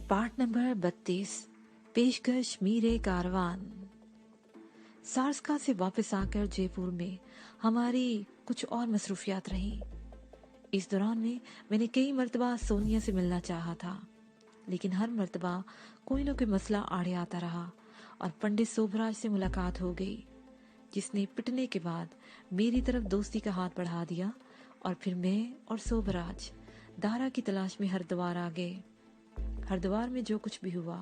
Part number 32, पेशकश मीरे कारवान। सारस्का से वापस आकर जयपुर में हमारी कुछ और मसरूफियात रहीं। इस दौरान में मैंने कई मर्तबा सोनिया से मिलना चाहा था, लेकिन हर मर्तबा कोई न कोई मसला आड़े आता रहा और पंडित शोभराज से मुलाकात हो गई, जिसने पिटने के बाद मेरी तरफ दोस्ती का हाथ बढ़ा दिया और फिर मैं और शोभराज दारा की तलाश में हरिद्वार आ गए। हरिद्वार में जो कुछ भी हुआ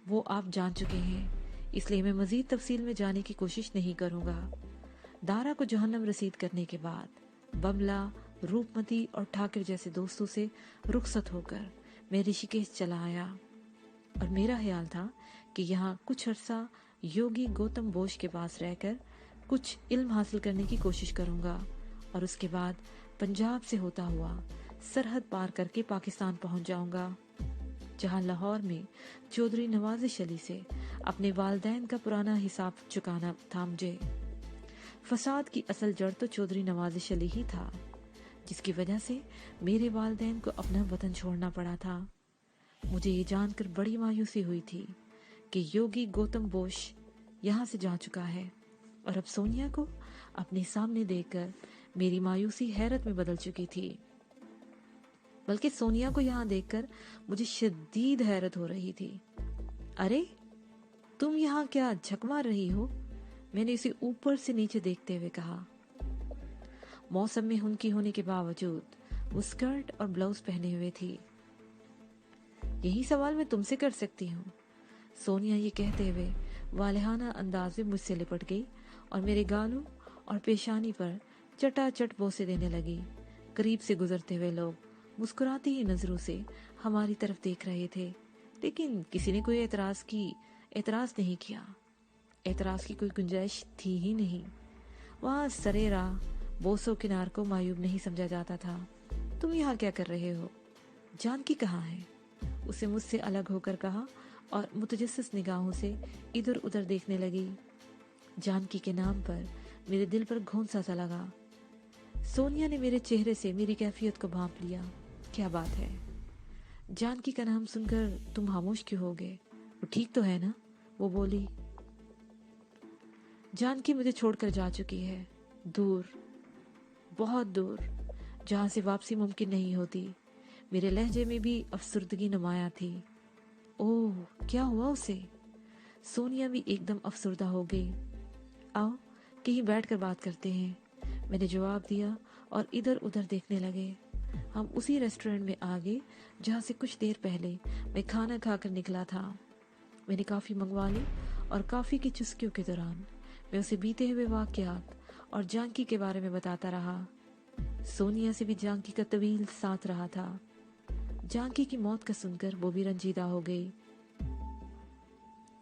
वो आप जान चुके हैं, इसलिए मैं मजीद तफसील में जाने की कोशिश नहीं करूंगा। दारा को जहन्नम रसीद करने के बाद बमला, रूपमती और ठाकर जैसे दोस्तों से रुखसत होकर मैं ऋषिकेश चला आया और मेरा ख्याल था कि यहाँ कुछ अरसा योगी गौतम बोस के पास रहकर कुछ इल्म हासिल करने की कोशिश करूंगा और उसके बाद पंजाब से होता हुआ सरहद पार करके पाकिस्तान पहुंच जाऊंगा, जहां लाहौर में चौधरी नवाजिश अली से अपने वालदैन का पुराना हिसाब चुकाना था मुझे। फसाद की असल जड़ तो चौधरी नवाजिश अली ही था, जिसकी वजह से मेरे वालदैन को अपना वतन छोड़ना पड़ा था। मुझे ये जानकर बड़ी मायूसी हुई थी कि योगी गौतम बोस यहाँ से जा चुका है और अब सोनिया को अपने सामने देखकर मेरी मायूसी हैरत में बदल चुकी थी। बल्कि सोनिया को यहाँ देखकर मुझे शदीद हैरत हो रही थी। अरे तुम यहाँ क्या झक मार रही हो? मैंने उसे ऊपर से नीचे देखते हुए कहा। मौसम में हुनकी होने के बावजूद वो स्कर्ट और ब्लाउज पहने हुए थी। यही सवाल मैं तुमसे कर सकती हूँ। सोनिया ये कहते हुए वालिहाना अंदाज में मुझसे लिपट गई और मेरे गालों और पेशानी पर चटाचट बोसे देने लगी। करीब से गुजरते हुए लोग मुस्कुराती ही नजरों से हमारी तरफ देख रहे थे, लेकिन किसी ने कोई एतराज नहीं किया। एतराज की कोई गुंजाइश थी ही नहीं। वहां सरे राह बोसो किनार को मायूब नहीं समझा जाता था। तुम यहाँ क्या कर रहे हो? जानकी कहाँ है? उसे मुझसे अलग होकर कहा और मुतजस्सिस निगाहों से इधर उधर देखने लगी। जानकी के नाम पर मेरे दिल पर घोंसा सा लगा। सोनिया ने मेरे चेहरे से मेरी कैफियत को भांप लिया। क्या बात है? जानकी का नाम सुनकर तुम खामोश क्यों हो गए? वो ठीक तो है ना? वो बोली। जानकी मुझे छोड़कर जा चुकी है, दूर, बहुत दूर, जहां से वापसी मुमकिन नहीं होती। मेरे लहजे में भी अफसुर्दगी नुमाया थी। ओह, क्या हुआ उसे? सोनिया भी एकदम अफसुर्दा हो गई। आओ कहीं बैठकर बात करते हैं, मैंने जवाब दिया और इधर उधर देखने लगे। हम उसी रेस्टोरेंट में आ गए जहाँ से कुछ देर पहले मैं खाना खाकर निकला था। मैंने काफ़ी मंगवा ली और काफ़ी की चुस्कियों के दौरान मैं उसे बीते हुए वाक़यात और जानकी के बारे में बताता रहा। सोनिया से भी जानकी का तवील साथ रहा था। जानकी की मौत का सुनकर वो भी रंजीदा हो गई।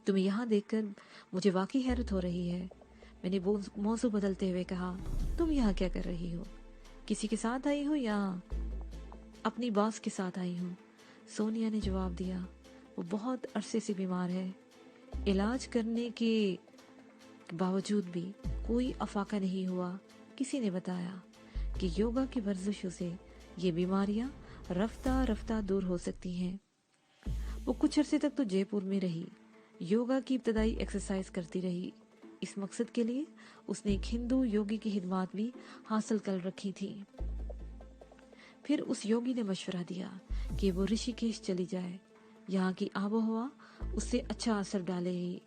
तुम्हें यहाँ देखकर मुझे वाकई हैरत हो रही है, मैंने वो मौजू बदलते हुए कहा। तुम यहाँ क्या कर रही हो? किसी के साथ आई हो या अपनी बॉस के साथ आई हूँ? सोनिया ने जवाब दिया। वो बहुत अरसे से बीमार है। इलाज करने के बावजूद भी कोई अफाका नहीं हुआ। किसी ने बताया कि योगा की वर्जिशों से ये बीमारियां रफ्ता रफ्ता दूर हो सकती हैं। वो कुछ अरसे तक तो जयपुर में रही, योगा की इब्तदाई एक्सरसाइज करती रही। इस मकसद के लिए उसने एक हिंदू योगी की खिदमत भी हासिल कर रखी थी। फिर उस योगी ने मशवरा दिया कि वो ऋषिकेश चली जाए, यहाँ की आबो हवा उससे अच्छा असर डालेगी।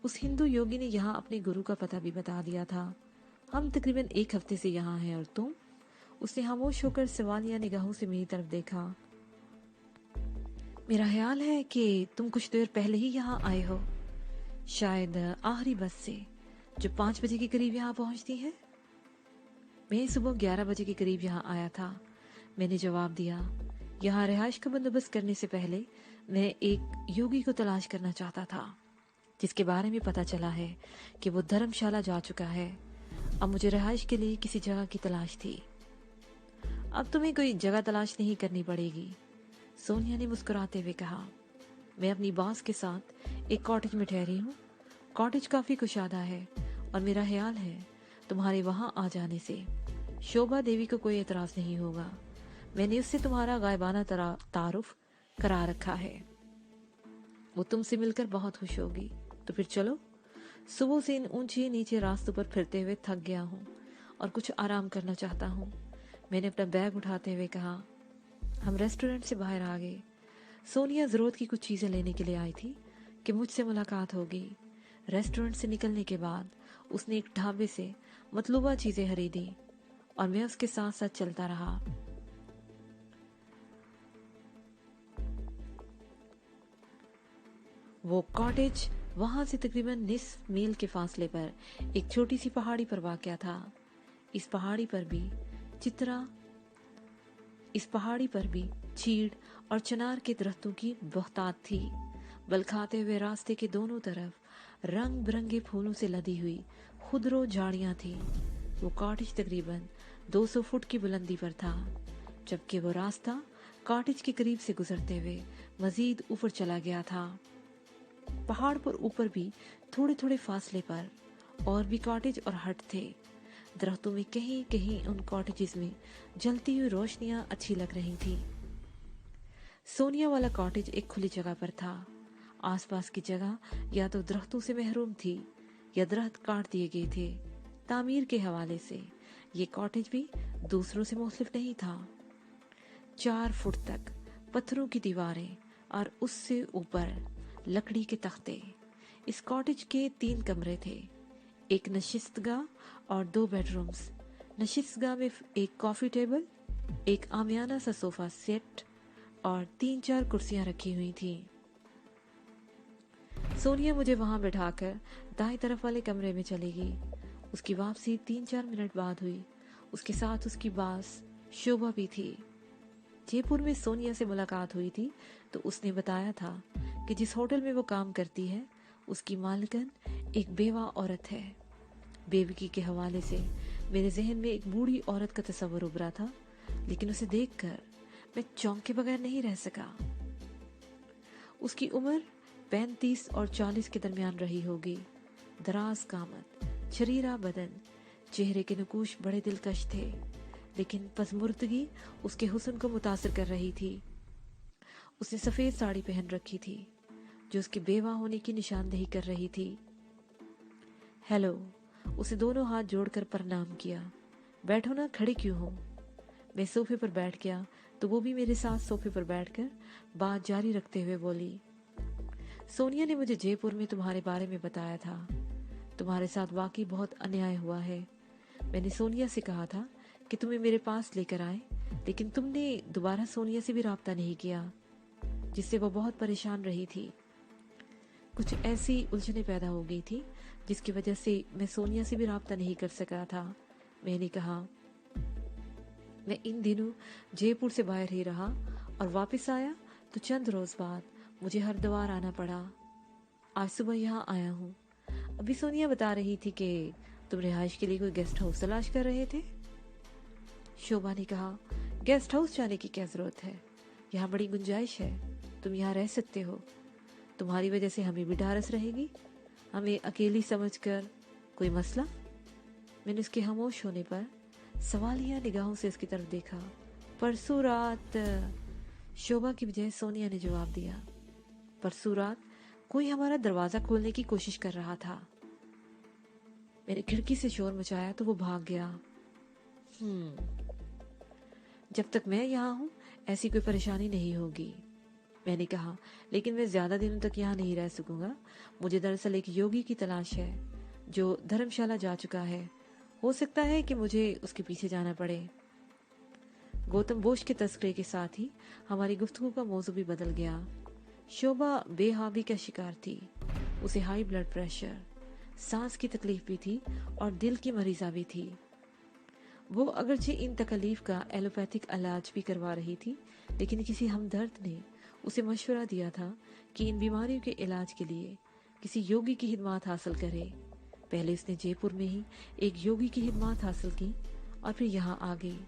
उस हिंदू योगी ने यहाँ अपने गुरु का पता भी बता दिया था। हम तकरीबन 1 हफ्ते से यहाँ हैं और तुम? उसने खामोश होकर सवालिया निगाहों से मेरी तरफ देखा। मेरा ख्याल है कि तुम कुछ देर पहले ही यहाँ आए हो, शायद आखिरी बस से, जो 5 बजे के करीब यहाँ पहुँचती है। मैं सुबह 11 बजे के करीब यहाँ आया था, मैंने जवाब दिया। यहाँ रिहाइश का बंदोबस्त करने से पहले मैं एक योगी को तलाश करना चाहता था, जिसके बारे में पता चला है कि वो धर्मशाला जा चुका है। अब मुझे रिहाइश के लिए किसी जगह की तलाश थी। अब तुम्हें कोई जगह तलाश नहीं करनी पड़ेगी, सोनिया ने मुस्कुराते हुए कहा। मैं अपनी बॉस के साथ एक कॉटेज में ठहरी हूँ। कॉटेज काफी कुशादा है और मेरा ख्याल है तुम्हारे वहां आ जाने से शोभा देवी को कोई एतराज नहीं होगा। मैंने उससे तुम्हारा गायबाना तारुफ करा रखा है। वो तुमसे मिलकर बहुत खुश होगी। तो फिर चलो। सुबह से इन ऊंचे नीचे रास्तों पर फिरते हुए थक गया हूँ और कुछ आराम करना चाहता हूँ। मैंने अपना बैग उठाते हुए कहा। हम रेस्टोरेंट से बाहर आ गए। सोनिया जरूरत की कुछ चीजें लेने के लिए आई थी कि मुझसे मुलाकात होगी। रेस्टोरेंट से निकलने के बाद उसने एक ढाबे से मतलूबा चीजें खरीदी और मैं उसके साथ साथ चलता रहा। वो कॉटेज वहां से तकरीबन निस्फ मील के फासले पर एक छोटी सी पहाड़ी पर वाक़या था। इस पहाड़ी पर भी चीड़ और चनार के दरख्तों की बहुतायत थी। बलखाते हुए रास्ते के दोनों तरफ रंग बिरंगे फूलों से लदी हुई खुदरो झाड़ियां थी। वो कॉटेज तकरीबन 200 फुट की बुलंदी पर था, जबकि वो रास्ता कॉटेज के करीब से गुजरते हुए मजीद ऊपर चला गया था। पहाड़ पर ऊपर भी थोड़े थोड़े फासले पर और भी कॉटेज और हट थे। दरख्तों में कहीं कहीं उन कॉटेजेस में जलती हुई रोशनियां अच्छी लग रही थी। सोनिया वाला कॉटेज एक खुली जगह पर था। आसपास की जगह या तो दरख्तों से महरूम थी या दरख्त काट दिए गए थे। तामीर के हवाले से ये कॉटेज भी दूसरों से मुख्तलिफ नहीं था। 4 फुट तक पत्थरों की दीवारें और उससे ऊपर लकड़ी के तख्ते। इस कॉटेज के 3 कमरे थे, एक नशिस्तगाह और 2 बेडरूम्स। नशिस्तगाह में एक कॉफी टेबल, एक आमियाना सा सोफा सेट और 3-4 कुर्सियां रखी हुई थी। सोनिया मुझे वहां बैठाकर दाएं तरफ वाले कमरे में चली गई। उसकी वापसी 3-4 मिनट बाद हुई। उसके साथ उसकी बास शोभा भी थी। जयपुर में सोनिया से मुलाकात हुई थी तो उसने बताया था कि जिस होटल में वो काम करती है उसकी मालिकन एक बेवा औरत है। बेवकी के हवाले से मेरे जहन में एक बूढ़ी औरत का तस्वर उभरा था, लेकिन उसे देखकर मैं चौंक के बगैर नहीं रह सका। उसकी उम्र 35 और 40 के दरमियान रही होगी। दराज कामत, शरीरा बदन, चेहरे के नकूश बड़े दिलकश थे, लेकिन पसमुर्दगी उसके हुस्न को मुतासिर कर रही थी। उसने सफेद साड़ी पहन रखी थी जो उसके बेवा होने की निशानदेही कर रही थी। हेलो, उसे दोनों हाथ जोड़कर प्रणाम किया। बैठो ना, खड़े क्यों हो? मैं सोफे पर बैठ गया तो वो भी मेरे साथ सोफे पर बैठकर बात जारी रखते हुए बोली। सोनिया ने मुझे जयपुर में तुम्हारे बारे में बताया था। तुम्हारे साथ वाकई बहुत अन्याय हुआ है। मैंने सोनिया से कहा था कि तुम्हें मेरे पास लेकर आए, लेकिन तुमने दोबारा सोनिया से भी राब्ता नहीं किया, जिससे वो बहुत परेशान रही थी। कुछ ऐसी उलझने पैदा हो गई थी जिसकी वजह से मैं सोनिया से भी राब्ता नहीं कर सका था। मैंने कहा, मैं इन दिनों जयपुर से बाहर ही रहा और वापस आया तो चंद रोज बाद मुझे हरिद्वार आना पड़ा। आज सुबह यहाँ आया हूँ। अभी सोनिया बता रही थी कि तुम रिहाइश के लिए कोई गेस्ट हाउस तलाश कर रहे थे। शोभा ने कहा, गेस्ट हाउस जाने की क्या जरूरत है? यहाँ बड़ी गुंजाइश है, तुम यहाँ रह सकते हो। तुम्हारी वजह से हमें भी ढारस रहेगी। हमें अकेली समझकर कोई मसला? मैंने उसके खामोश होने पर सवालिया निगाहों से उसकी तरफ देखा। परसों रात, शोभा की बजाय सोनिया ने जवाब दिया। परसों रात कोई हमारा दरवाजा खोलने की कोशिश कर रहा था। मैंने खिड़की से शोर मचाया तो वो भाग गया। जब तक मैं यहाँ हूँ ऐसी कोई परेशानी नहीं होगी, मैंने कहा, लेकिन मैं ज्यादा दिनों तक यहाँ नहीं रह सकूंगा। मुझे दरअसल एक योगी की तलाश है जो धर्मशाला जा चुका है। हो सकता है कि मुझे उसके पीछे जाना पड़े। गौतम बोस के तस्करे के साथ ही हमारी गुफ्तगू का मौजू भी बदल गया। शोभा बेहाबी का शिकार थी। उसे हाई ब्लड प्रेशर, सांस की तकलीफ भी थी और दिल की मरीजा भी थी। वो अगरचे इन तकलीफ का एलोपैथिक इलाज भी करवा रही थी, लेकिन किसी हमदर्द ने उसे मशवरा दिया था कि इन बीमारियों के इलाज के लिए किसी योगी की हिदमात हासिल करे। पहले उसने जयपुर में ही एक योगी की हिदमात हासिल की और फिर यहाँ आ गई,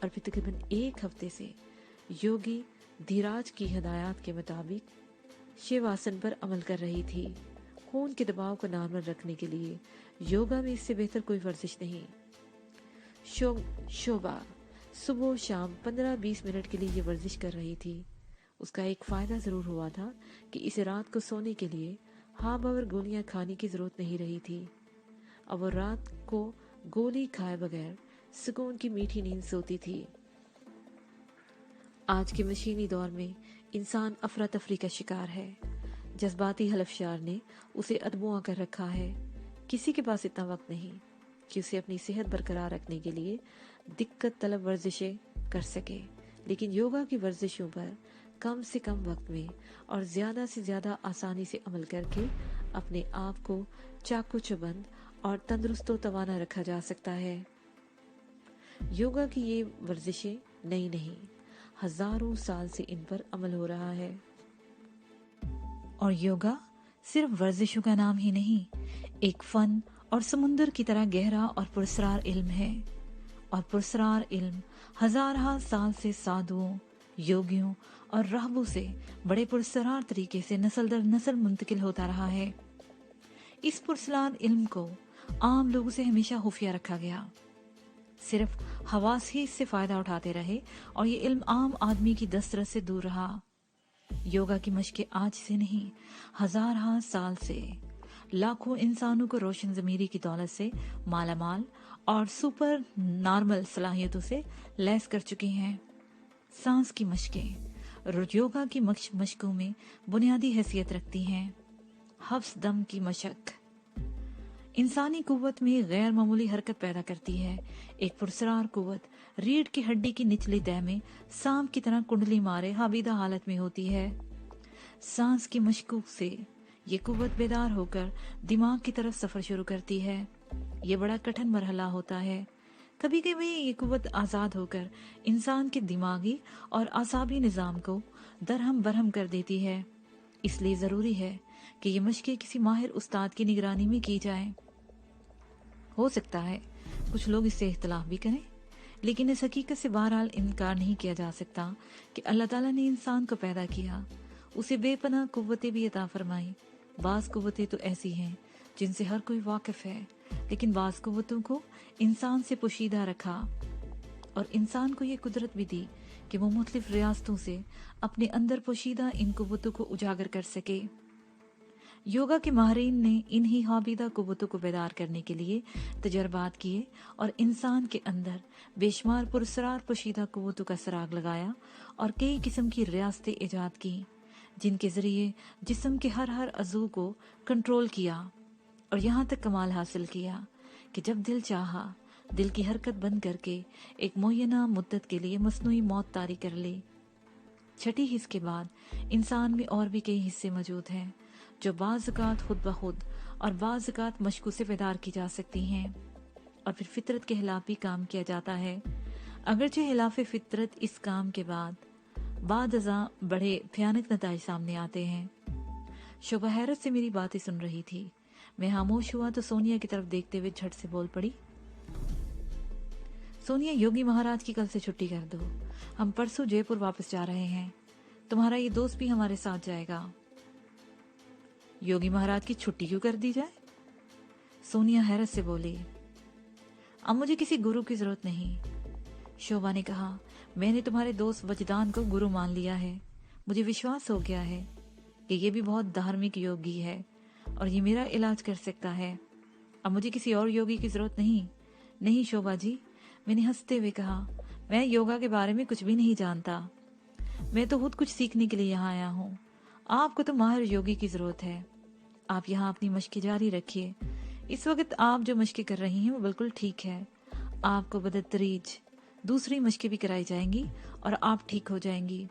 और फिर तकरीबन 1 हफ्ते से योगी धीराज की हिदायत के मुताबिक शिव आसन पर अमल कर रही थी। खून के दबाव को नॉर्मल रखने के लिए योगा में इससे बेहतर कोई वर्जिश नहीं। शोभा सुबह शाम 15-20 मिनट के लिए ये वर्जिश कर रही थी। उसका एक फायदा जरूर हुआ था कि इसे रात को सोने के लिए हार्बवर गोलियां खाने की जरूरत नहीं रही थी। अब वो रात को गोली खाए बगैर सुकून की मीठी नींद सोती थी। आज के मशीनी दौर में इंसान अफरा तफरी का शिकार है। जज्बाती हलफशार ने उसे अदमुआ कर रखा है। किसी के पास इतना वक्त नहीं कि उसे अपनी सेहत बरकरार रखने के लिए दिक्कत तलब वर्जिशें कर सके, लेकिन योगा की वर्जिशों पर कम से कम वक्त में और ज्यादा से ज्यादा आसानी से अमल करके अपने आप को चाकू चौबंद और तंदुरुस्त तवाना रखा जा सकता है। योगा की ये वर्जिशें नई नहीं, हजारों साल से इन पर अमल हो रहा है। और योगा सिर्फ वर्जिशों का नाम ही नहीं, एक फन और समुंदर की तरह गहरा और पुरस्रार इल्म है। और पुरस्रार इल्म हजारों साल से साधुओं, योगियों और राहबों से बड़े पुरस्रार तरीके से नस्ल दर नस्ल मुंतकिल होता रहा है। इस पुरस्रार इल्म को आम लोगों से हमेशा खुफिया रखा गया। सिर्फ हवास ही इससे फायदा उठाते रहे और ये इल्म आम आदमी की दस्तरस से दूर रहा। योगा की मशकें आज से नहीं, हजारों साल से लाखों इंसानों को रोशन ज़मीरी की दौलत से मालामाल और सुपर नॉर्मल सलाहियतों से लैस कर चुकी हैं। सांस की मशकें योगा की मशकों में बुनियादी हैसियत रखती हैं। हफ्स दम की मशक इंसानी कुव्वत में गैर मामूली हरकत पैदा करती है। एक पुरस्रार कुव्वत रीढ़ की हड्डी की निचली तह में सांप की तरह कुंडली मारे हाविदा हालत में होती है। सांस की मशकों से ये कुव्वत बेदार होकर दिमाग की तरफ सफर शुरू करती है। ये बड़ा कठिन मरहला होता है। कभी कभी ये कुव्वत आजाद होकर इंसान के दिमागी और आसाबी निजाम को दरहम बरहम कर देती है। इसलिए जरूरी है कि ये मशकें किसी माहिर उस्ताद की निगरानी में की जाएं। हो सकता है कुछ लोग इससे इख्तिलाफ भी करें, लेकिन इस हकीकत से बहरहाल इनकार नहीं किया जा सकता कि अल्लाह ताला ने इंसान को पैदा किया, उसे बेपनाह कुव्वतें भी अता फरमाई। बाज कुव्वतें तो ऐसी हैं जिनसे हर कोई वाकिफ है, लेकिन बाज कुव्वतों को इंसान से पोशीदा रखा और इंसान को ये कुदरत भी दी कि वो मुख्तलिफ रियासतों से अपने अंदर पोशीदा इन कुव्वतों को उजागर कर सके। योगा के माहिरीन ने इन्हीं हाबिदा कुव्वतों को बेदार करने के लिए तजर्बात किए और इंसान के अंदर बेशुमार पुरस्रार पोशीदा कुव्वतों का सराग लगाया और कई किस्म की रियासतें ईजाद की, जिनके जरिए जिस्म के हर हर अज़ू को कंट्रोल किया और यहाँ तक कमाल हासिल किया कि जब दिल चाहा दिल की हरकत बंद करके एक मुय्यना मुद्दत के लिए मसनूई मौत तारी कर ली। छठी हिस्स के बाद इंसान में और भी कई हिस्से मौजूद हैं जो बाज़-औक़ात खुद ब खुद और बाज़-औक़ात मशक़ों से बेदार की जा सकती हैं और फिर फितरत के खिलाफ भी काम किया जाता है। अगरचे खिलाफ फितरत इस काम के बाद बादअज़ां बड़े भयानक नताइज सामने आते हैं। शोभा हैरत से मेरी बातें सुन रही थी। मैं खामोश हुआ तो सोनिया की तरफ देखते हुए झट से बोल पड़ी, सोनिया, योगी महाराज की कल से छुट्टी कर दो। हम परसों जयपुर वापस जा रहे हैं। तुम्हारा ये दोस्त भी हमारे साथ जाएगा। योगी महाराज की छुट्टी क्यों कर दी जाए? सोनिया हैरत से बोली, अब मुझे किसी गुरु की जरूरत नहीं। शोभा ने कहा, मैंने तुम्हारे दोस्त वजदान को गुरु मान लिया है। मुझे विश्वास हो गया है कि ये भी बहुत धार्मिक योगी है और ये मेरा इलाज कर सकता है। अब मुझे किसी और योगी की जरूरत नहीं। नहीं शोभा जी, मैंने हंसते हुए कहा, मैं योगा के बारे में कुछ भी नहीं जानता। मैं तो खुद कुछ सीखने के लिए यहाँ आया हूँ। आपको तो माहिर योगी की जरूरत है। आप यहाँ अपनी मशक़ें जारी रखिए। इस वक्त आप जो मशक़ें कर रही हैं वो बिल्कुल ठीक है। आपको बदतरीज दूसरी मशक़ें भी कराई जाएंगी और आप ठीक हो जाएंगी।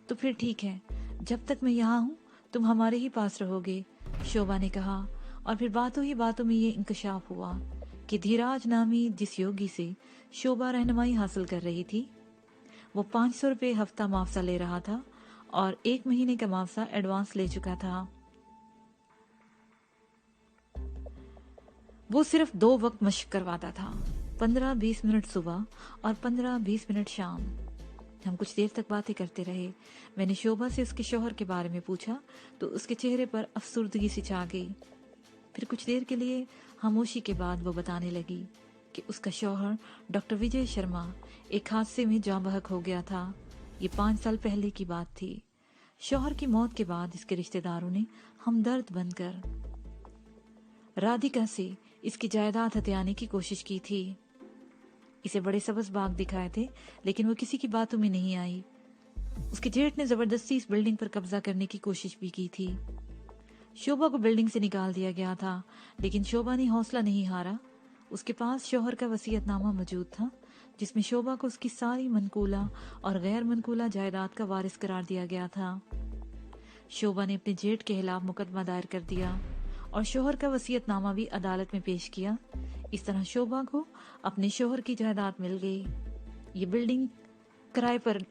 तो फिर ठीक है, जब तक मैं यहाँ हूँ तुम हमारे ही पास रहोगे, शोभा ने कहा। और फिर बातों ही बातों में ये इंकशाफ हुआ कि धीराज नामी जिस योगी से शोभा रहनुमाई हासिल कर रही थी वो 500 रुपये हफ्ता मुआवजा ले रहा था और 1 महीने का मुआवजा एडवांस ले चुका था। वो सिर्फ 2 वक्त मशक करवाता था, 15-20 मिनट सुबह और 15-20 मिनट शाम। हम कुछ देर तक बातें करते रहे। मैंने शोभा से उसके शौहर के बारे में पूछा तो उसके चेहरे पर अफसुर्दगी सी छा गई। फिर कुछ देर के लिए खामोशी के बाद वो बताने लगी कि उसका शौहर डॉक्टर विजय शर्मा एक हादसे में जाँ बहक हो गया था। ये 5 साल पहले की बात थी। शौहर की मौत के बाद इसके रिश्तेदारों ने हमदर्द बनकर राधिका से इसकी जायदाद हथियाने की कोशिश की थी। इसे बड़े सबज बाग दिखाए थे, लेकिन वो किसी की बातों में नहीं आई। उसके जेठ ने जबरदस्ती इस बिल्डिंग पर कब्जा करने की कोशिश भी की थी। शोभा को बिल्डिंग से निकाल दिया गया था, लेकिन शोभा ने हौसला नहीं हारा। उसके पास शौहर का वसीयतनामा मौजूद था, जिसमें शोभा को उसकी सारी मनकूला और गैर मनकूला जायदाद का वारिस करार दिया गया था। शोभा ने अपने जेठ के खिलाफ मुकदमा दायर कर दिया और शौहर का वसीयतनामा भी अदालत में पेश किया। इस तरह शोभा को अपने शौहर की जायदाद मिल गई। ये बिल्डिंग किराए पर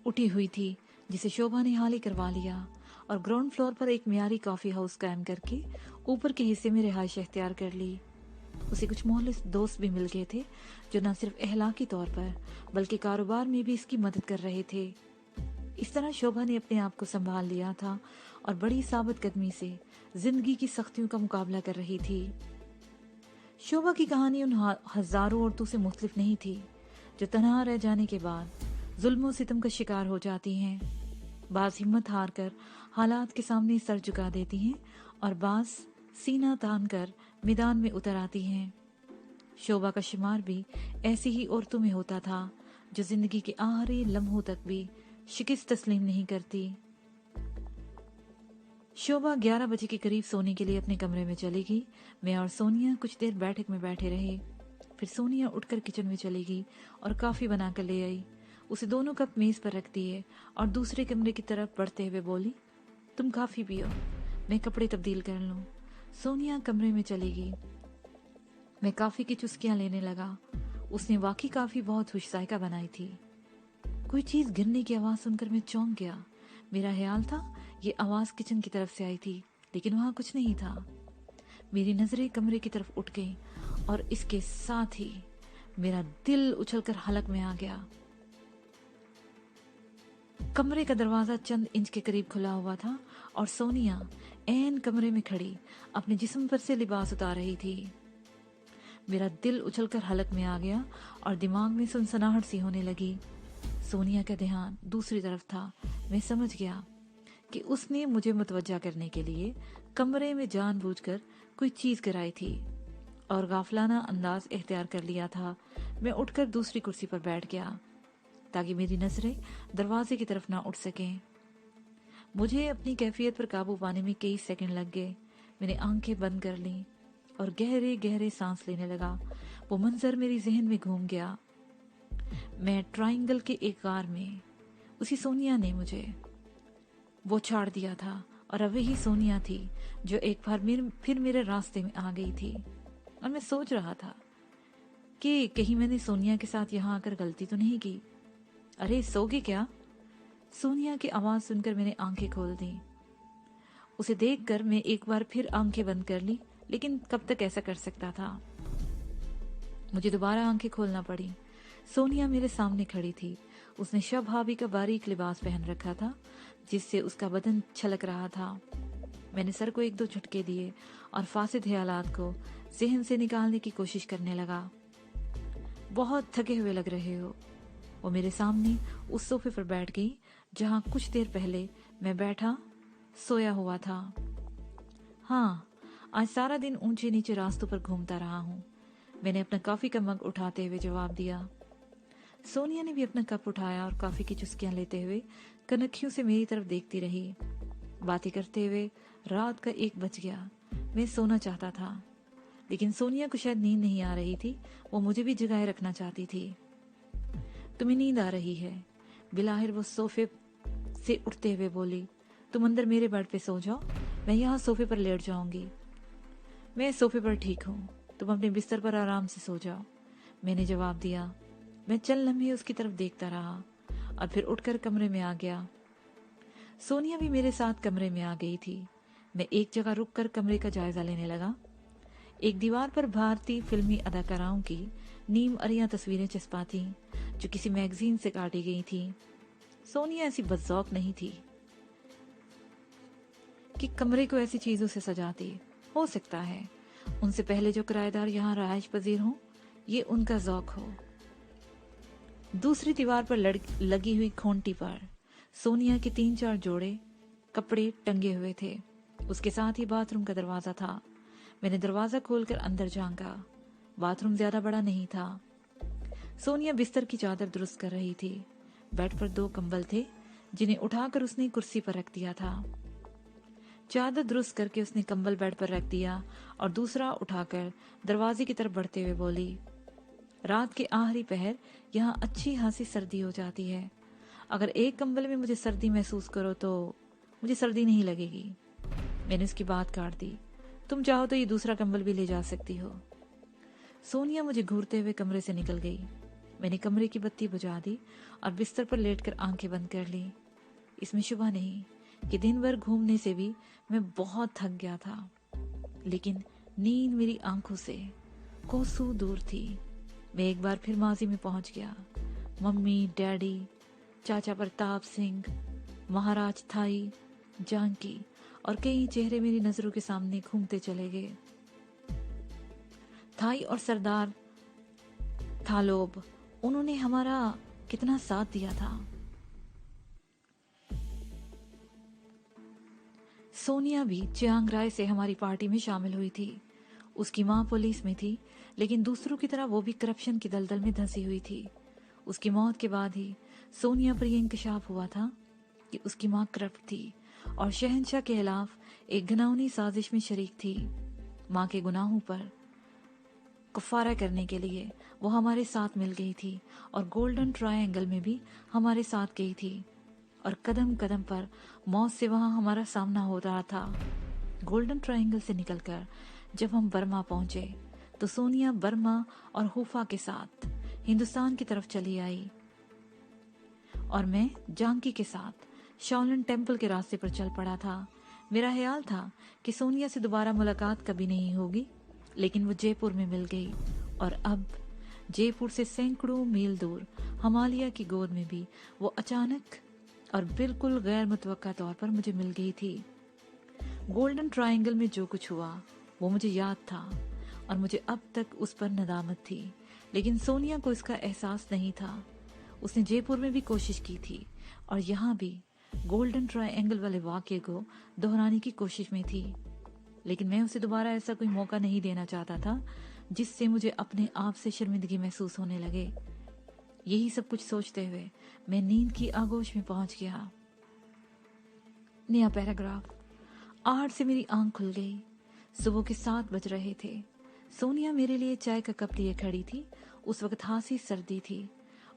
उठी हुई थी, जिसे शोभा ने हाल ही करवा लिया और ग्राउंड फ्लोर पर एक मियारी कॉफी हाउस कायम करके ऊपर के हिस्से में रिहाइश अख्तियार कर ली। उसे कुछ मोहल्ले दोस्त भी मिल गए थे, जो न सिर्फ अखलाकी तौर पर बल्कि कारोबार में भी इसकी मदद कर रहे थे। इस तरह शोभा ने अपने आप को संभाल लिया था और बड़ी साबित कदमी से जिंदगी की सख्तियों का मुकाबला कर रही थी। शोभा की कहानी उन हजारों औरतों से मुख्तलिफ नहीं थी, जो तन्हा रह जाने के बाद जुल्म और सितम का शिकार हो जाती हैं। बाज हिम्मत हार कर हालात के सामने सर झुका देती हैं और बाज सीना तान कर मैदान में उतर आती हैं। शोभा का शुमार भी ऐसी ही औरतों में होता था, जो जिंदगी के आखिरी लम्हों तक भी शिकस्त तस्लीम नहीं करती। शोभा 11 बजे के करीब सोने के लिए अपने कमरे में चली गई। मैं और सोनिया कुछ देर बैठक में बैठे रहे। फिर सोनिया उठकर किचन में चली गई और कॉफी बनाकर ले आई। उसे दोनों कप मेज पर रख दिए और दूसरे कमरे की तरफ बढ़ते हुए बोली, तुम कॉफी पियो, मैं कपड़े तब्दील कर लूं। सोनिया कमरे में चली गई। मैं कॉफी की चुस्कियां लेने लगा। उसने वाकई कॉफी बहुत खुश जायका बनाई थी। कोई चीज गिरने की आवाज सुनकर मैं चौंक गया। मेरा ख्याल था ये आवाज किचन की तरफ से आई थी, लेकिन वहां कुछ नहीं था। मेरी नजरें कमरे की तरफ उठ गईं और इसके साथ ही मेरा दिल उछलकर हलक में आ गया। कमरे का दरवाजा चंद इंच के करीब खुला हुआ था और सोनिया ऐन कमरे में खड़ी अपने जिस्म पर से लिबास उतार रही थी। मेरा दिल उछलकर हलक में आ गया और दिमाग में सनसनाहट सी होने लगी। सोनिया का ध्यान दूसरी तरफ था। मैं समझ गया कि उसने मुझे मुतवज्जा करने के लिए कमरे में जानबूझकर कोई चीज गिराई थी और गाफलाना अंदाज इख्तियार कर लिया था। मैं उठकर दूसरी कुर्सी पर बैठ गया ताकि मेरी नजरें दरवाजे की तरफ ना उठ सकें। मुझे अपनी कैफियत पर काबू पाने में कई सेकंड लग गए। मैंने आंखें बंद कर लीं और गहरे गहरे सांस लेने लगा। वो मंजर मेरी जहन में घूम गया। मैं ट्रायंगल के एक गार में, उसी सोनिया ने मुझे वो छाड़ दिया था और अब वही सोनिया थी जो एक बार फिर मेरे रास्ते में आ गई थी। और मैं सोच रहा था कि कहीं मैंने सोनिया के साथ यहाँ आकर गलती तो नहीं की। अरे सोगे क्या? सोनिया की आवाज सुनकर मैंने आंखें खोल दी। उसे देखकर मैं एक बार फिर आंखें बंद कर ली, लेकिन कब तक ऐसा कर सकता था। मुझे दोबारा आंखें खोलना पड़ी। सोनिया मेरे सामने खड़ी थी। उसने शबहाबी का बारीक लिबास पहन रखा था, जिससे उसका बदन छलक रहा था। मैंने सर को 1-2 झटके दिए और फासिद ख्यालात को जहन से निकालने की कोशिश करने लगा। बहुत थके हुए लग रहे हो। वो मेरे सामने उस सोफे पर बैठ गई जहां कुछ देर पहले मैं बैठा सोया हुआ था। हाँ, आज सारा दिन ऊंचे नीचे रास्तों पर घूमता रहा हूँ, मैंने अपना कॉफी का मग उठाते हुए जवाब दिया। सोनिया ने भी अपना कप उठाया और कॉफी की चुस्कियां लेते हुए कनखियों से मेरी तरफ देखती रही। बातें करते हुए रात का 1 बज गया। मैं सोना चाहता था, लेकिन सोनिया को शायद नींद नहीं आ रही थी। वो मुझे भी जगाए रखना चाहती थी। तुम्हें नींद आ रही है? बिलाहिर वो सोफे से उठते हुए बोली। तुम अंदर मेरे बेड पे सो जाओ, मैं यहाँ सोफे पर लेट जाऊंगी। मैं सोफे पर ठीक हूँ, तुम अपने बिस्तर पर आराम से सो जाओ, मैंने जवाब दिया। मैं चंद लम्हे उसकी तरफ देखता रहा और फिर उठकर कमरे में आ गया। सोनिया भी मेरे साथ कमरे में आ गई थी। मैं एक जगह रुककर कमरे का जायजा लेने लगा। एक दीवार पर भारतीय फिल्मी अदाकाराओं की नीम अरियां तस्वीरें चस्पा थीं, जो किसी मैगजीन से काटी गई थी। सोनिया ऐसी बदज़ौक नहीं थी कि कमरे को ऐसी चीजों से सजाती। हो सकता है उनसे पहले जो किराएदार यहाँ रहायश पजीर हों, ये उनका ज़ौक हो। दूसरी दीवार पर लगी हुई खोंटी पर सोनिया के 3-4 जोड़े कपड़े टंगे हुए थे। उसके साथ ही बाथरूम का दरवाजा था। मैंने दरवाजा खोलकर अंदर झांका। बाथरूम ज्यादा बड़ा नहीं था। सोनिया बिस्तर की चादर दुरुस्त कर रही थी। बेड पर 2 कंबल थे जिन्हें उठाकर उसने कुर्सी पर रख दिया था। चादर दुरुस्त करके उसने कंबल बेड पर रख दिया और दूसरा उठाकर दरवाजे की तरफ बढ़ते हुए बोली, रात के आखिरी पहर यहाँ अच्छी खासी सर्दी हो जाती है। अगर एक कंबल में मुझे सर्दी महसूस करो तो मुझे सर्दी नहीं लगेगी। मैंने उसकी बात काट दी। तुम चाहो तो ये दूसरा कंबल भी ले जा सकती हो। सोनिया मुझे घूरते हुए कमरे से निकल गई। मैंने कमरे की बत्ती बुझा दी और बिस्तर पर लेटकर आंखें बंद कर ली। इसमें शुबा नहीं कि दिन भर घूमने से भी मैं बहुत थक गया था, लेकिन नींद मेरी आंखों से कोसों दूर थी। मैं एक बार फिर माजी में पहुंच गया। मम्मी, डैडी, चाचा प्रताप सिंह, महाराज थाई, जानकी और कई चेहरे मेरी नजरों के सामने घूमते चले गए। थाई और सरदार थालोब, उन्होंने हमारा कितना साथ दिया था। सोनिया भी चियांग राय से हमारी पार्टी में शामिल हुई थी। उसकी माँ पुलिस में थी, लेकिन दूसरों की तरह वो भी करप्शन की दलदल में धंसी हुई थी। उसकी मौत के बाद ही सोनिया पर यह इंकशाफ हुआ था कि उसकी माँ करप्ट थी और शहंशाह के खिलाफ एक घिनौनी साजिश में शरीक थी। माँ के गुनाहों पर कफारा करने के लिए वो हमारे साथ मिल गई थी और गोल्डन ट्रायंगल में भी हमारे साथ गई थी और कदम कदम पर मौत से वहां हमारा सामना हो रहा था। गोल्डन ट्रायंगल से निकलकर जब हम बर्मा पहुंचे तो सोनिया बर्मा और हुफा के साथ हिंदुस्तान की तरफ चली आई और मैं जानकी के साथ शाओलिन टेम्पल के रास्ते पर चल पड़ा था। मेरा ख्याल था कि सोनिया से दोबारा मुलाकात कभी नहीं होगी, लेकिन वो जयपुर में मिल गई और अब जयपुर से सैकड़ों मील दूर हिमालय की गोद में भी वो अचानक और बिल्कुल गैर मुतवक्का तौर पर मुझे मिल गई थी। गोल्डन ट्रायंगल में जो कुछ हुआ वो मुझे याद था और मुझे अब तक उस पर नदामत थी, लेकिन सोनिया को इसका एहसास नहीं था। उसने जयपुर में भी कोशिश की थी और यहाँ भी गोल्डन ट्रायंगल वाले वाक़ये को दोहराने की कोशिश में थी, लेकिन मैं उसे दोबारा ऐसा कोई मौका नहीं देना चाहता था जिससे मुझे अपने आप से शर्मिंदगी महसूस होने लगे। यही सब कुछ सोचते हुए मैं नींद की आगोश में पहुंच गया। नया पैराग्राफ। आहट से मेरी आंख खुल गई। सुबह के 7 बज रहे थे। सोनिया मेरे लिए चाय का कप लिए खड़ी थी। उस वक्त खासी सर्दी थी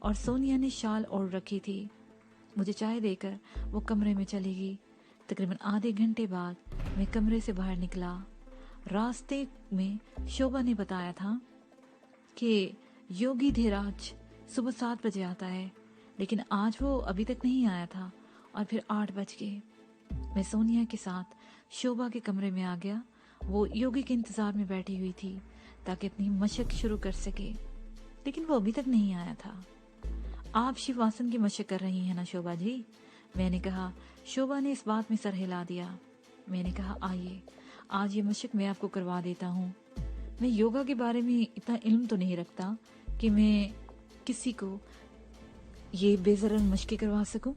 और सोनिया ने शाल ओढ़ रखी थी। मुझे चाय देकर वो कमरे में चली गई। तकरीबन आधे घंटे बाद मैं कमरे से बाहर निकला। रास्ते में शोभा ने बताया था कि योगी धीराज सुबह 7 बजे आता है, लेकिन आज वो अभी तक नहीं आया था और फिर 8 बज गए। मैं सोनिया के साथ शोभा के कमरे में आ गया। वो योगी के इंतजार में बैठी हुई थी ताकि अपनी मशक शुरू कर सके, लेकिन वो अभी तक नहीं आया था। आप शिवासन की मशक कर रही हैं ना शोभा जी? मैंने कहा। शोभा ने इस बात में सर हिला दिया। मैंने कहा, आइए आज ये मशक मैं आपको करवा देता हूँ। मैं योगा के बारे में इतना इल्म तो नहीं रखता कि मैं किसी को ये बेज़रन मशकें करवा सकूं,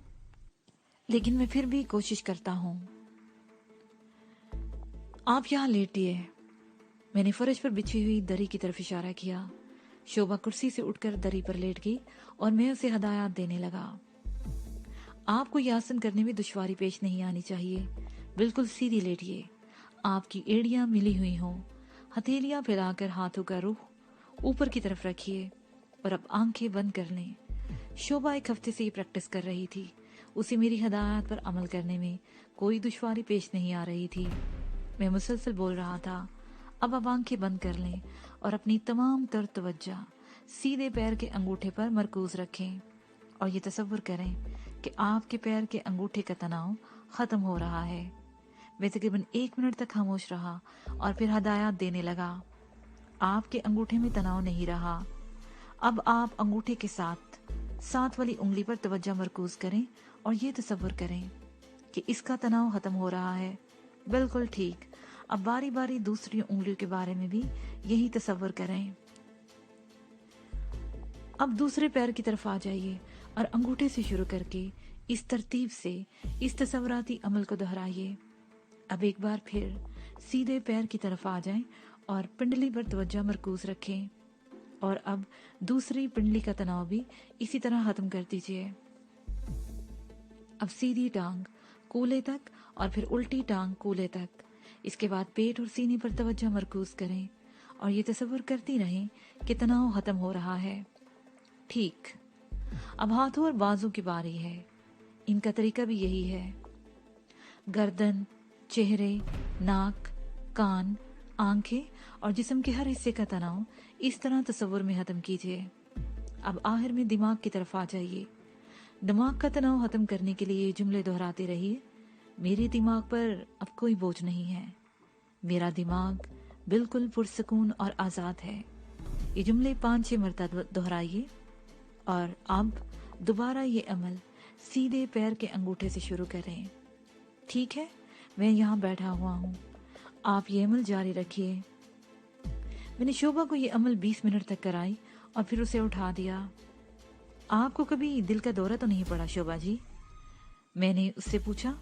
लेकिन मैं फिर भी कोशिश करता हूँ। आप यहाँ लेटिए। मैंने फर्श पर बिछी हुई दरी की तरफ इशारा किया। शोभा कुर्सी से उठकर दरी पर लेट गई और मैं उसे हदायत देने लगा। आपको ये आसन करने में दुश्वारी पेश नहीं आनी चाहिए। बिल्कुल सीधी लेटिए। आपकी एड़ियां मिली हुई हों। हथेलियां फैलाकर हाथों का रुख ऊपर की तरफ रखिए और अब आंखें बंद कर लें। शोभा 1 हफ्ते से ये प्रैक्टिस कर रही थी। उसे मेरी हदायत पर अमल करने में कोई दुश्वारी पेश नहीं आ रही थी। मैं मुसलसल बोल रहा था, अब आंखें बंद कर लें और अपनी तमाम तर तवज्जो सीधे पैर के अंगूठे पर मरकूज रखें और ये तसव्वुर करें कि आपके पैर के अंगूठे का तनाव खत्म हो रहा है। मैं तकरीबन 1 मिनट तक खामोश रहा और फिर हदायत देने लगा। आपके अंगूठे में तनाव नहीं रहा। अब आप अंगूठे के साथ साथ वाली उंगली पर तवज्जो मरकूज करें और ये तसव्वुर करें कि इसका तनाव खत्म हो रहा है। बिल्कुल ठीक। अब बारी बारी दूसरी उंगलियों के बारे में भी यही तसव्वुर करें। अब दूसरे पैर की तरफ आ जाइए और अंगूठे से शुरू करके इस तरतीब से इस तसव्वुराती अमल को दोहराइए। अब एक बार फिर सीधे पैर की तरफ आ जाएं और पिंडली पर तवज्जो मरकूज रखें और अब दूसरी पिंडली का तनाव भी इसी तरह खत्म कर दीजिए। अब सीधी टांग कूल्हे तक और फिर उल्टी टांग कूल्हे तक। इसके बाद पेट और सीने पर तवज्जो मरकूज करें और ये तसव्वुर करती रहें कि तनाव खत्म हो रहा है। ठीक। अब हाथों और बाजू की बारी है। इनका तरीका भी यही है। गर्दन, चेहरे, नाक, कान, आंखें और जिस्म के हर हिस्से का तनाव इस तरह तसव्वुर में खत्म कीजिए। अब आखिर में दिमाग की तरफ आ जाइए। दिमाग का तनाव खत्म करने के लिए ये जुमले दोहराते रहिए। मेरे दिमाग पर अब कोई बोझ नहीं है। मेरा दिमाग बिल्कुल पुरसकून और आज़ाद है। ये जुमले 5-6 मरतबा दोहराइए और अब दोबारा ये अमल सीधे पैर के अंगूठे से शुरू करें। ठीक है, मैं यहाँ बैठा हुआ हूँ, आप ये अमल जारी रखिए। मैंने शोभा को ये अमल 20 मिनट तक कराई और फिर उसे उठा दिया। आपको कभी दिल का दौरा तो नहीं पड़ा शोभा जी? मैंने उससे पूछा।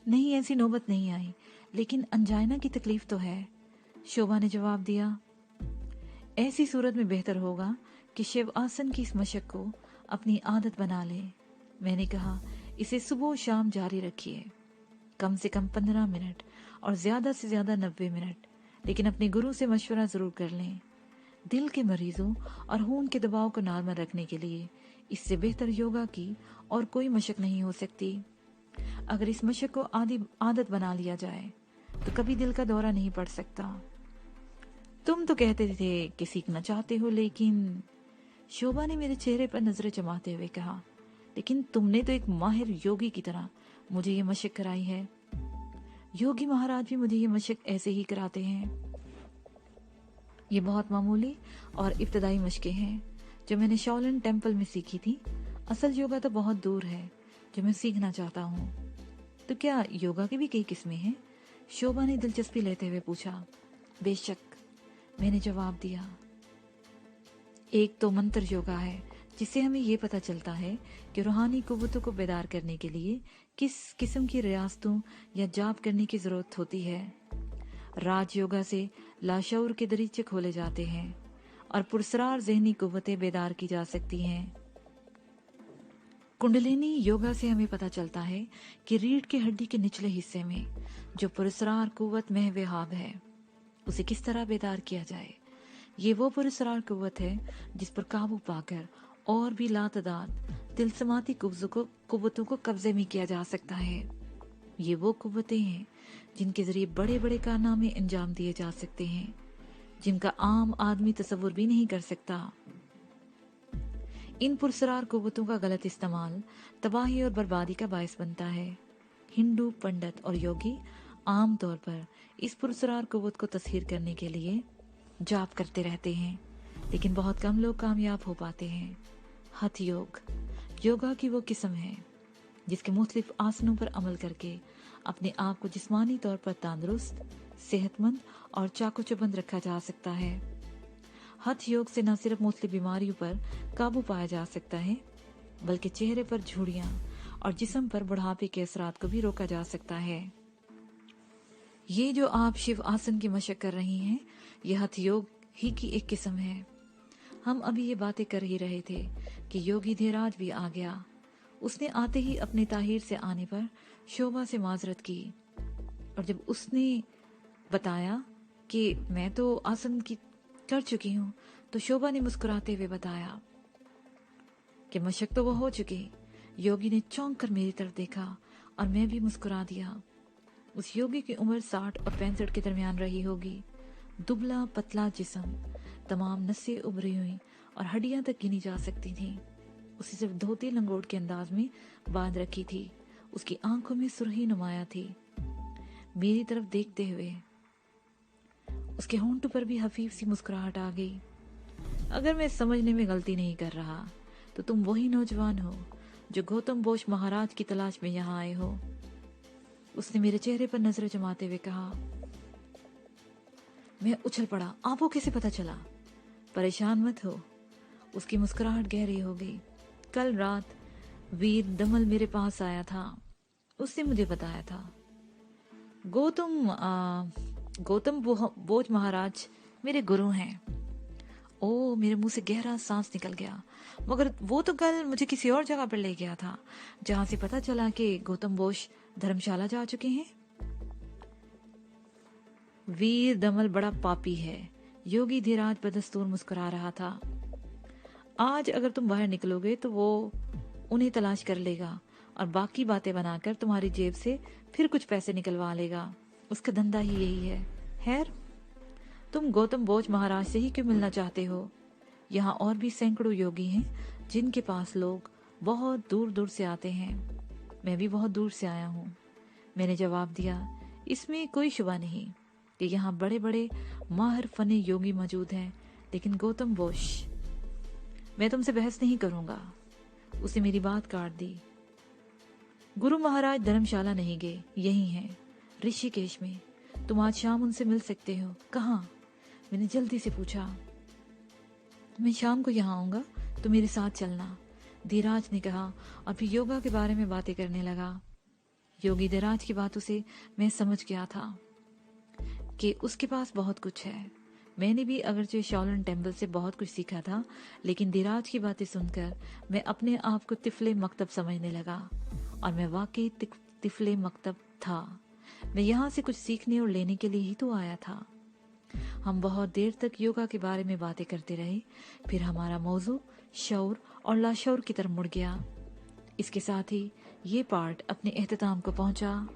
नहीं, ऐसी नौबत नहीं आई, लेकिन अंजाइना की तकलीफ तो है, शोभा ने जवाब दिया। ऐसी सूरत में बेहतर होगा कि शिव आसन की इस मशक को अपनी आदत बना ले। मैंने कहा, इसे सुबह शाम जारी रखिए, कम से कम 15 मिनट और ज्यादा से ज्यादा 90 मिनट, लेकिन अपने गुरु से मशवरा जरूर कर लें। दिल के मरीजों और खून के दबाव को नॉर्मल रखने के लिए इससे बेहतर योगा की और कोई मशक नहीं हो सकती। अगर इस मशक को आदत बना लिया जाए तो कभी दिल का दौरा नहीं पड़ सकता। तुम तो कहते थे कि सीखना चाहते हो, लेकिन शोभा ने मेरे चेहरे पर नजरें जमाते हुए कहा, लेकिन तुमने तो एक माहिर योगी की तरह मुझे ये मशक कराई है। योगी महाराज भी मुझे ये मशक ऐसे ही कराते हैं। ये बहुत मामूली और इब्तदाई मशकें हैं जो मैंने शाओलिन टेम्पल में सीखी थी। असल योगा तो बहुत दूर है जो मैं सीखना चाहता हूँ। तो क्या योगा की भी कई किस्में हैं? शोभा ने दिलचस्पी लेते हुए पूछा। बेशक, मैंने जवाब दिया। एक तो मंत्र योगा है जिससे हमें ये पता चलता है कि रूहानी कुव्वतों को बेदार करने के लिए किस किस्म की रियासतों या जाप करने की जरूरत होती है। राज योगा से लाशऊर के दरीचे खोले जाते हैं और पुरस्रार ज़हनी कुव्वतें बेदार की जा सकती हैं। कुंडलिनी योगा से हमें पता चलता है कि रीढ़ की हड्डी के निचले हिस्से में जो पुरस्रार कुव्वत महवेहाब है, उसे किस तरह बेदार किया जाए। ये वो पुरस्रार कुव्वत है जिस पर काबू पाकर और भी लातदाद तिलस्माती कुव्वतों को कब्जे में किया जा सकता है। ये वो कुव्वतें हैं जिनके जरिए बड़े बड़े कारनामे अंजाम दिए जा सकते हैं, जिनका आम आदमी तसव्वुर भी नहीं कर सकता। इन पुरस्रार कुव्वतों का गलत इस्तेमाल तबाही और बर्बादी का बायस बनता है। हिंदू पंडित और योगी आम तौर पर इस पुरस्रार कुव्वत को तस्हीर करने के लिए जाप करते रहते हैं, लेकिन बहुत कम लोग कामयाब हो पाते हैं। हठ योग योगा की वो किस्म है जिसके मुख्तलिफ आसनों पर अमल करके अपने आप को जिस्मानी तौर पर तंदुरुस्त, सेहतमंद और चाको चौबंद रखा जा सकता है। हठ योग से न सिर्फ मुख्तलिफ बीमारियों पर काबू पाया जा सकता है, बल्कि चेहरे पर झुर्रियां और जिस्म पर बुढ़ापे के असरात को भी रोका जा सकता है। ये जो आप शिव आसन की मशक कर रही हैं, यह हठ योग ही की एक किस्म है। हम अभी ये बातें कर ही रहे थे कि योगी धीराज भी आ गया। उसने आते ही अपने ताहिर से आने पर शोभा से माजरत की, और जब उसने बताया कि मैं तो आसन की कर चुकी हूँ, तो शोभा ने मुस्कुराते हुए बताया कि मशक तो वो हो चुकी। योगी ने चौंक कर मेरी तरफ देखा और मैं भी मुस्कुरा दिया। उस योगी की उम्र 60 और 65 के दरमियान रही होगी। दुबला पतला जिस्म, तमाम नसें उभरी हुई और हड्डियां तक गिनी जा सकती थीं। उसे सिर्फ धोती लंगोट के अंदाज में बांध रखी थी। उसकी आंखों में सुर्खी नुमाया थी। मेरी तरफ देखते हुए उसके होंठों पर भी हफीफ सी मुस्कुराहट आ गई। अगर मैं समझने में गलती नहीं कर रहा तो तुम वही नौजवान हो जो गौतम बोस महाराज की तलाश में यहाँ आए हो। उसने मेरे चेहरे पर नजर जमाते हुए कहा। मैं उछल पड़ा। आपको कैसे पता चला? परेशान मत हो। उसकी मुस्कुराहट गहरी हो गई। कल रात वीर दमल मेरे पास आया था। उसने मुझे बताया था गौतम बोज महाराज मेरे गुरु हैं। ओ, मेरे मुंह से गहरा सांस निकल गया। मगर वो तो कल मुझे किसी और जगह पर ले गया था जहां से पता चला कि गौतम बोस धर्मशाला जा चुके हैं। वीर दमल बड़ा पापी है। योगी धीराज बदस्तूर मुस्कुरा रहा था। आज अगर तुम बाहर निकलोगे तो वो उन्हें तलाश कर लेगा और बाकी बातें बनाकर तुम्हारी जेब से फिर कुछ पैसे निकलवा लेगा। उसका धंधा ही यही है। खैर, तुम गौतम बोज महाराज से ही क्यों मिलना चाहते हो? यहाँ और भी सैकड़ों योगी हैं जिनके पास लोग बहुत दूर दूर से आते हैं। मैं भी बहुत दूर से आया हूँ। मैंने जवाब दिया। इसमें कोई शुबा नहीं कि यहाँ बड़े बड़े माहिर फने योगी मौजूद हैं, लेकिन गौतम बोस, मैं तुमसे बहस नहीं करूंगा। उसे मेरी बात काट दी। गुरु महाराज धर्मशाला नहीं गए, यही हैं, ऋषिकेश में। तुम आज शाम उनसे मिल सकते हो। कहाँ? मैंने जल्दी से पूछा। मैं शाम को यहाँ आऊंगा, तो मेरे साथ चलना, धीराज ने कहा और फिर योगा के बारे में बातें करने लगा। योगी धीराज की बातों से मैं समझ गया था कि उसके पास बहुत कुछ है। मैंने भी अगरचे शाओलिन टेम्पल से बहुत कुछ सीखा था, लेकिन धीराज की बातें सुनकर मैं अपने आप को तिफले मकतब समझने लगा। और मैं वाकई तिफले मकतब था। मैं यहाँ से कुछ सीखने और लेने के लिए ही तो आया था। हम बहुत देर तक योगा के बारे में बातें करते रहे। फिर हमारा मौजू शौर और लाशौर की तरफ मुड़ गया। इसके साथ ही ये पार्ट अपने एख्तिताम को पहुंचा।